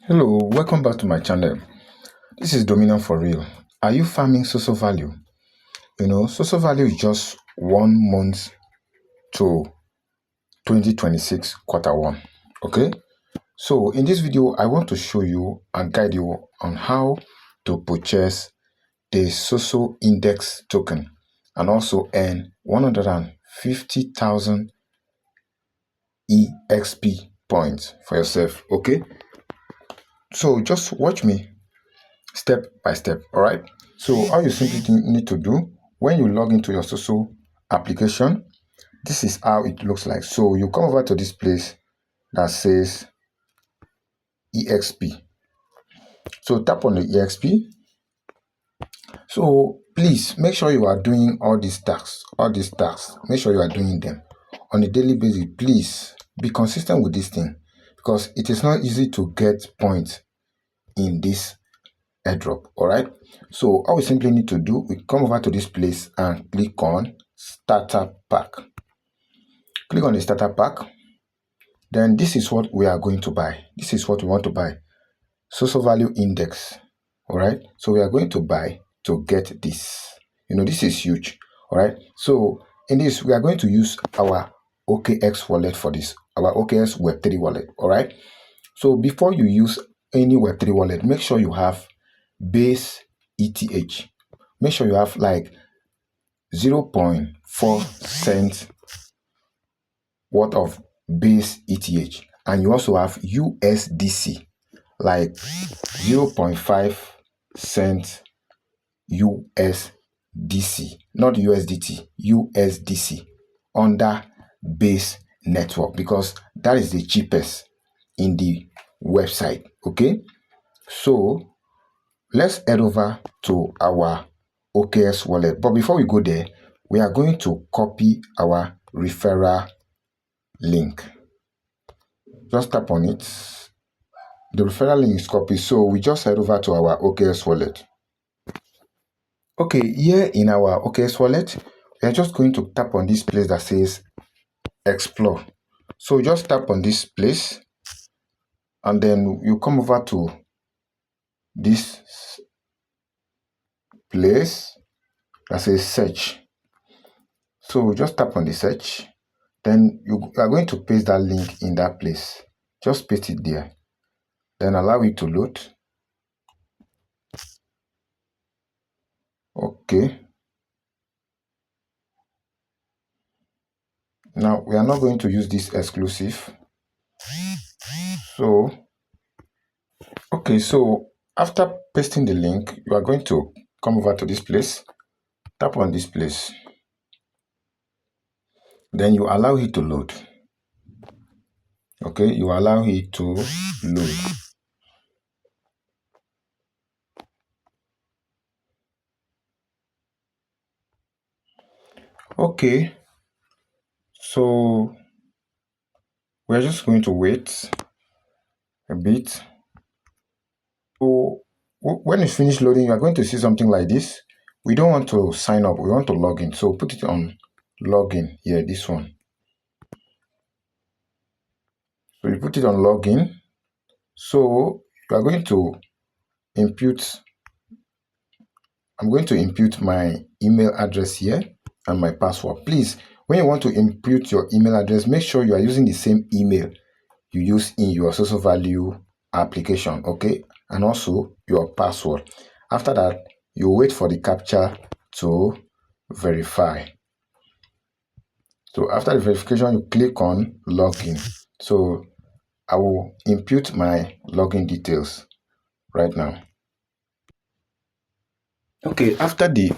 Hello, welcome back to my channel. This is Dominion for Real. Are you farming SOSO value? SOSO value is just 1 month to 2026 quarter one. Okay, so in this video, I want to show you and guide you on how to purchase the SOSO Index token and also earn 150,000 EXP points for yourself. Okay, so just watch me step by step. All right, so all you simply need to do when you log into your SOSO application, this is how it looks like. So you come over to this place that says EXP. So tap on the EXP. So please make sure you are doing all these tasks. Make sure you are doing them on a daily basis. Please be consistent with this thing because it is not easy to get points in this airdrop. All right, so all we simply need to do, we come over to this place and click on starter pack. Click on the starter pack. Then this is what we are going to buy. This is what we want to buy, SOSO value index. All right, so we are going to buy to get this. This is huge. All right, so in this we are going to use our OKX wallet for this, our OKX web3 wallet. All right, so before you use any web3 wallet, make sure you have base ETH. Make sure you have like 0.4 cents worth of base ETH, and you also have USDC like 0.5 cents USDC, not USDT, USDC under base network because that is the cheapest in the website. Okay, so let's head over to our OKX wallet. But before we go there, we are going to copy our referral link. Just tap on it. The referral link is copied. So we just head over to our OKX wallet. Okay, here in our OKX wallet, we are just going to tap on this place that says explore. So just tap on this place and then you come over to this place that says search. So just tap on the search, then you are going to paste that link in that place. Just paste it there, then allow it to load. Okay, now we are not going to use this exclusive. So okay, so after pasting the link, you are going to come over to this place, tap on this place, then you allow it to load. Okay, you allow it to load. Okay, so we're just going to wait a bit. So when it's finished loading, you are going to see something like this. We don't want to sign up, we want to log in. So put it on login here, this one. So you put it on login. So you are going to impute, I'm going to impute my email address here and my password. Please, when you want to impute your email address, make sure you are using the same email you use in your SOSO value application, okay? And also your password. After that, you wait for the captcha to verify. So after the verification, you click on login. So I will impute my login details right now. Okay, after the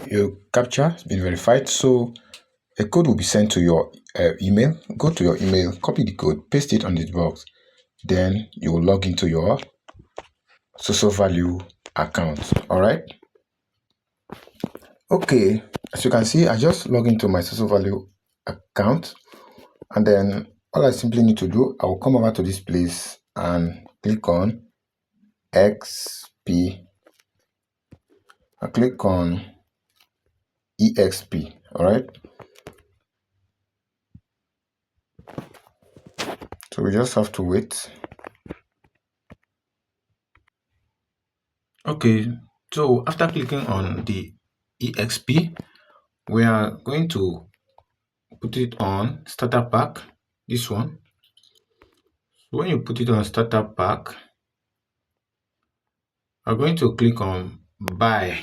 captcha has been verified, so a code will be sent to your email. Go to your email, copy the code, paste it on this box. Then you will log into your SOSO value account. All right. Okay, as you can see, I just log into my SOSO value account, and then all I simply need to do, I will come over to this place and click on XP. I click on EXP. All right. So we just have to wait. Okay, so after clicking on the EXP, we are going to put it on starter pack, this one. So when you put it on starter pack, I'm going to click on buy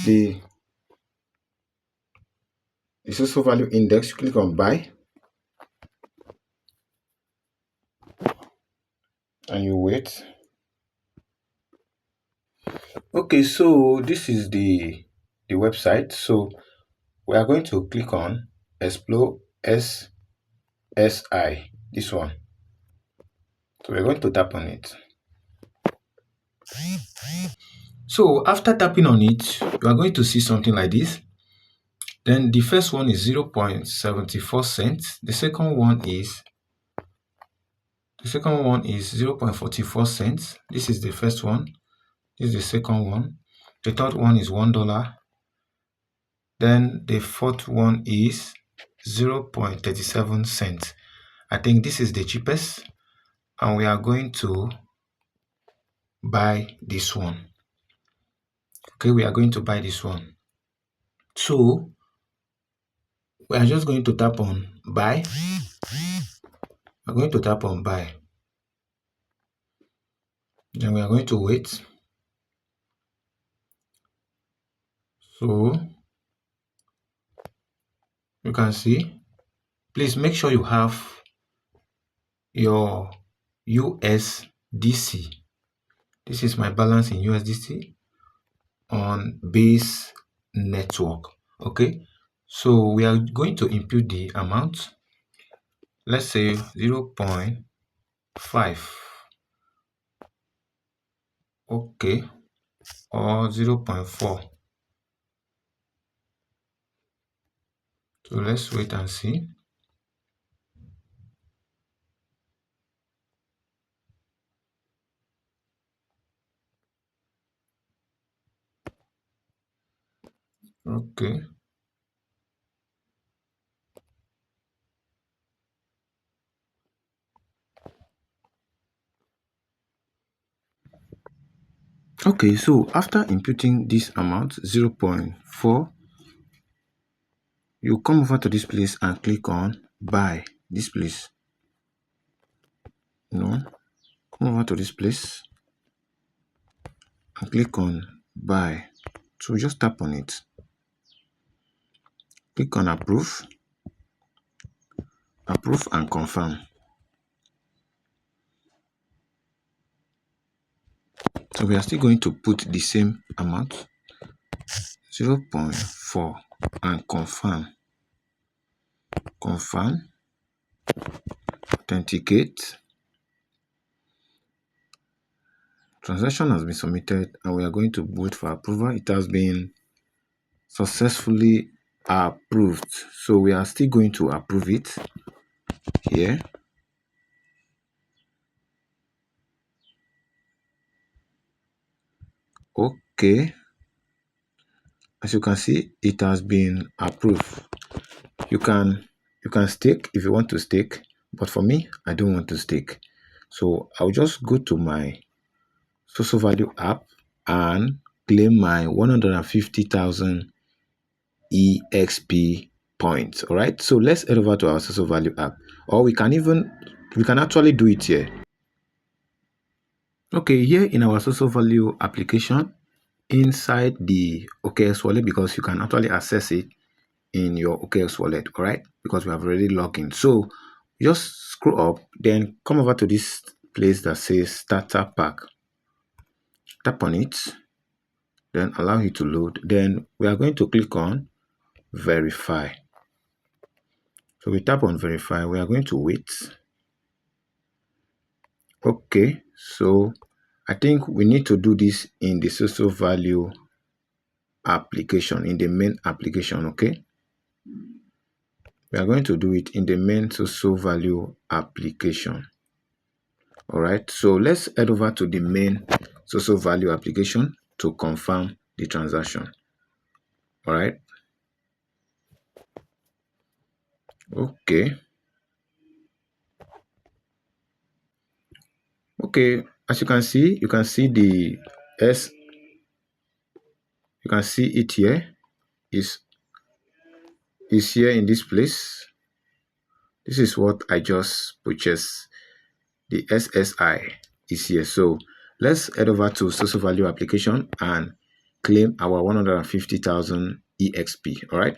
the SOSO value index. Click on buy and you wait. Okay, so this is the website. So we are going to click on explore SSI, this one. So we're going to tap on it. So after tapping on it, you are going to see something like this. Then the first one is 0.74 cents. The second one is 0.44 cents. This is the first one. This is the second one. The third one is $1. Then the fourth one is 0.37 cents. I think this is the cheapest, and we are going to buy this one. Okay, we are going to buy this one. So we are just going to tap on buy. We're going to tap on buy. Then we are going to wait. So you can see, please make sure you have your USDC. This is my balance in USDC on base network. Okay, so we are going to input the amount. Let's say 0.5. Okay, or 0.4. So let's wait and see. Okay. Okay, so after inputting this amount, 0.4, you come over to this place and click on buy this place. No, come over to this place and click on buy. So just tap on it. Click on approve and confirm. So we are still going to put the same amount, 0.4, and confirm. Confirm, authenticate. Transaction has been submitted and we are going to wait for approval. It has been successfully approved. So we are still going to approve it here. Okay. As you can see, it has been approved. You can stake if you want to stake, but for me, I don't want to stake. So I'll just go to my SOSO Value app and claim my 150,000 EXP points. All right, so let's head over to our SOSO Value app, or we can actually do it here. Okay, here in our SOSO Value application, inside the OKX wallet, because you can actually access it in your OKX wallet, all right, because we have already logged in. So just scroll up, then come over to this place that says starter pack. Tap on it, then allow it to load. Then we are going to click on verify. So we tap on verify. We are going to wait. Okay, so I think we need to do this in the SOSO Value application, in the main application. Okay, we are going to do it in the main SOSO Value application. All right, so let's head over to the main SOSO Value application to confirm the transaction. All right. Okay. Okay, as you can see the S, you can see it here, is here in this place. This is what I just purchased. The SSI is here. So let's head over to SOSO Value application and claim our 150,000 EXP. All right.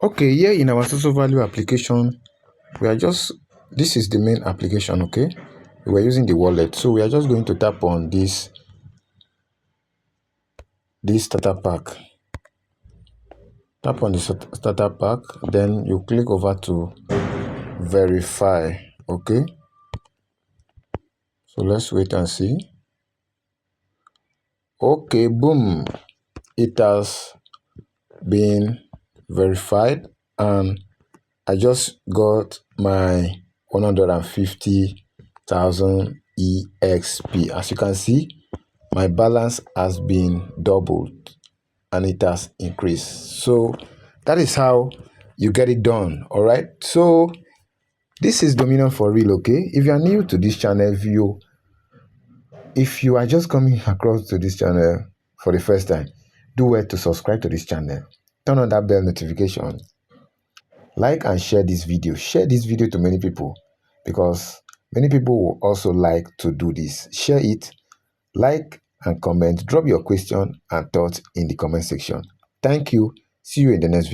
Okay, here in our SOSO Value application, we are just, this is the main application. Okay, we were using the wallet, so we are just going to tap on this starter pack. Tap on the starter pack, then you click over to verify. Okay, so let's wait and see. Okay, boom, it has been verified and I just got my 150,000 EXP. As you can see, my balance has been doubled and it has increased. So that is how you get it done. All right, so this is Dominion for real. Okay, if you are new to this channel, if you are just coming across to this channel for the first time, do well to subscribe to this channel, turn on that bell notification, like and share this video. Share this video to many people because many people will also like to do this. Share it, like and comment. Drop your question and thoughts in the comment section. Thank you. See you in the next video.